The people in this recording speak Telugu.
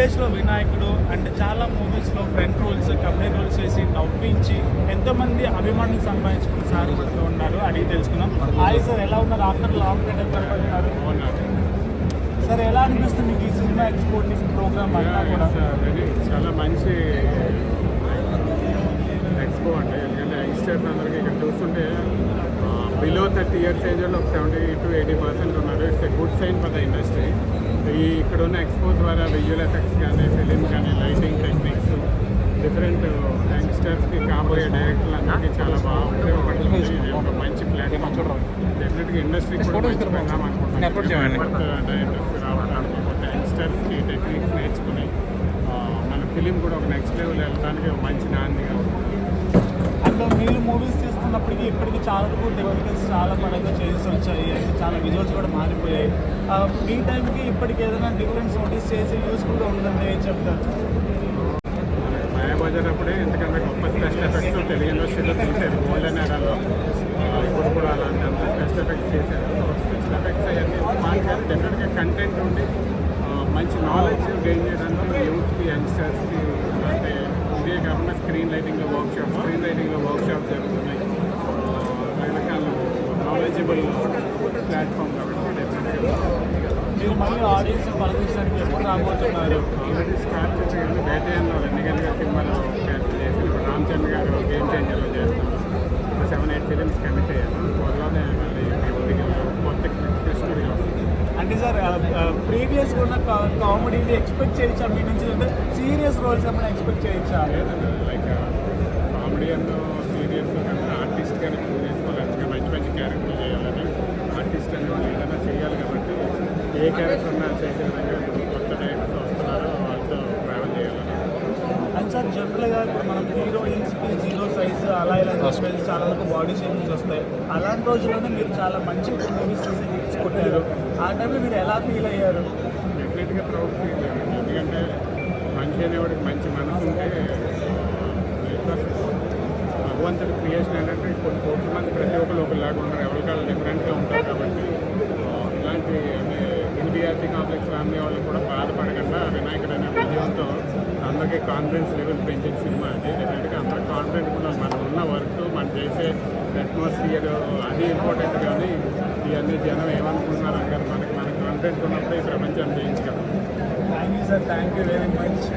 విలేజ్లో వినాయకుడు అంటే చాలా మూవీస్లో ఫ్రంట్ రోల్స్ కబడ్డీ రోల్స్ వేసి నవ్వించి ఎంతోమంది అభిమానులు సంపాదించుకుని సార్ పడుతూ ఉన్నారు. అడిగి తెలుసుకున్నాం. హాయ్ సార్, ఎలా ఉన్నారు? ఆఫ్టర్ లాంగ్ టైం కనపడుతున్నారు. సార్, ఎలా అనిపిస్తుంది మీకు ఈ సినిమా ఎక్స్పోర్టింగ్ ప్రోగ్రామ్ అంతా కూడా? చాలా మంచి ఎక్స్పో అంటే ఎందుకంటే యంగ్స్టర్స్ అందరికీ ఇక్కడ చూస్తుంటే బిలో 30 years ఏజ్ వాళ్ళు ఒక 70 to 80% ఉన్నారు. It's a good sign for the industry. ఇక్కడ ఉన్న ఎక్స్పో ద్వారా విజువల్ ఎఫెక్ట్స్ కానీ ఫిలిం కానీ లైటింగ్ టెక్నిక్స్ డిఫరెంట్ యంగ్స్టర్స్కి కాబోయే డైరెక్టర్లందరికీ చాలా బాగా ఉపయోగపడుతుంది. ఇది ఒక మంచి ప్లాట్ఫామ్. డెఫినెట్గా ఇండస్ట్రీకి కూడా మంచి పెడదాం అనుకుంటున్నాను. డైరెక్టర్స్ రావాలనుకుంటే యంగ్స్టర్స్కి టెక్నిక్స్ నేర్చుకుని మన ఫిలిం కూడా ఒక నెక్స్ట్ లెవెల్ వెళ్ళడానికి ఒక మంచి నాందిగా ఉంటుంది. అంటే మీరు మూవీస్ చేస్తున్నప్పటికీ ఇప్పటికీ చాలా టెక్నికల్స్ చాలా పరంగా చేంజెస్ వచ్చాయి. అంటే చాలా విజువల్స్ కూడా మారిపోయాయి. మీ టైంకి ఇప్పటికి ఏదైనా డిఫరెన్స్ నోటీస్ చేసి యూస్ఫుల్గా ఉందంటే ఏం చెప్తారు? మాయాబజార్ అప్పుడే ఎందుకంటే గొప్ప స్పెషల్ ఎఫెక్ట్స్ తెలుగు ఇండస్ట్రీలో చూసారు. గోల్డెన్ ఎరాలో ఇప్పుడు కూడా అలాంటి అంత స్పెషల్ ఎఫెక్ట్స్ చేశారు. స్పెషల్ ఎఫెక్ట్స్ అవన్నీ మార్చారు. డెఫినెట్గా కంటెంట్ ఉండి మంచి నాలెడ్జ్ గెయిన్ చేయడానికి యూత్కి యంగ్స్టర్స్కి అంటే ఇదే కాకుండా స్క్రీన్ రైటింగ్లో వర్క్షాప్ జరుగుతున్నాయి. రకరకాల నాలెడ్జబుల్ ప్లాట్ఫామ్ కాబట్టి డెఫినెట్గా మీరు మళ్ళీ ఆడియన్స్ పలకరించడానికి ఎప్పుడు రాబోతున్నారు? ఆల్రెడీ స్టార్ట్ చేసేది బేటయాన్లో 2 గంటల సినిమాలో క్యారెక్టర్ చేసి ఇప్పుడు రామచంద్ర గారు గేమ్ చేంజర్లో చేస్తున్నారు. 7-8 ఫిలిమ్స్ కమిట్ అయ్యాను. త్వరలోనే మళ్ళీ కొత్త కృష్ణుడిగా వస్తుంది. అంటే సార్, ప్రీవియస్ ఉన్న కామెడీని ఎక్స్పెక్ట్ చేయొచ్చా మీ నుంచి? అంటే సీరియస్ రోల్స్ ఏమైనా ఎక్స్పెక్ట్ చేయొచ్చా? లేదండి, లైక్ కామెడీ అండ్ సీరియస్ కానీ ఆర్టిస్ట్ కానీ ప్రూవ్ చేసుకోవాలి. మంచి క్యారెక్టర్ చేయాలని ఆర్టిస్ట్ అనే వాళ్ళు ఏదైనా చేయాలి కాబట్టి ఏ క్యారెక్టర్ ఉన్నా చేసే విధంగా కొత్త డైరెక్టర్స్ వస్తున్నారో వాళ్ళతో ట్రావెల్ చేయాలని. అండ్ సార్, జనరల్గా ఇప్పుడు మనం హీరోయిన్స్కి 0 సైజ్ అలా ఇలా చెప్పేసి చాలా వరకు బాడీ షేపింగ్స్ వస్తాయి. అలాంటి రోజుల్లోనే మీరు చాలా మంచి మూవీస్ చేసి హిట్స్ కొట్టారు. ఆ టైంలో మీరు ఎలా ఫీల్ అయ్యారు? డెఫినెట్గా ప్రౌడ్ ఫీల్ అయ్యారు. ఎందుకంటే మనిషి అనేవాడికి మంచి మనసు ఉంటే భగవంతుడి క్రియేషన్ ఏంటంటే కొన్ని కోట్ల మంది ప్రతి ఒక్కరు ఒకలాగా ఉంటారు. ఎవరికాళ్ళు డిఫరెంట్గా ఉంటారు. కాబట్టి ఇలాంటి అంటే ఇన్ఫీరియారిటీ కాంప్లెక్స్ ఫ్యామిలీ వాళ్ళు కూడా బాధపడకుండా వినాయకుడు అనే విజయంతో అందరికీ కాన్ఫిడెన్స్ లెవెల్ పెంచిన సినిమా అది. డెఫినెట్గా అందరూ కాన్ఫిడెంట్ కూడా మనం ఉన్న వర్క్ మనం చేసే అట్మాస్ఫియర్ అది ఇంపార్టెంట్. కానీ ఇవన్నీ జనం ఏమనుకుంటున్నారు అనగానే మనకు కాన్ఫిడెంట్ ఉన్నప్పుడే ఈ ప్రపంచాన్ని జయించగలం. Thank you sir, thank you very much.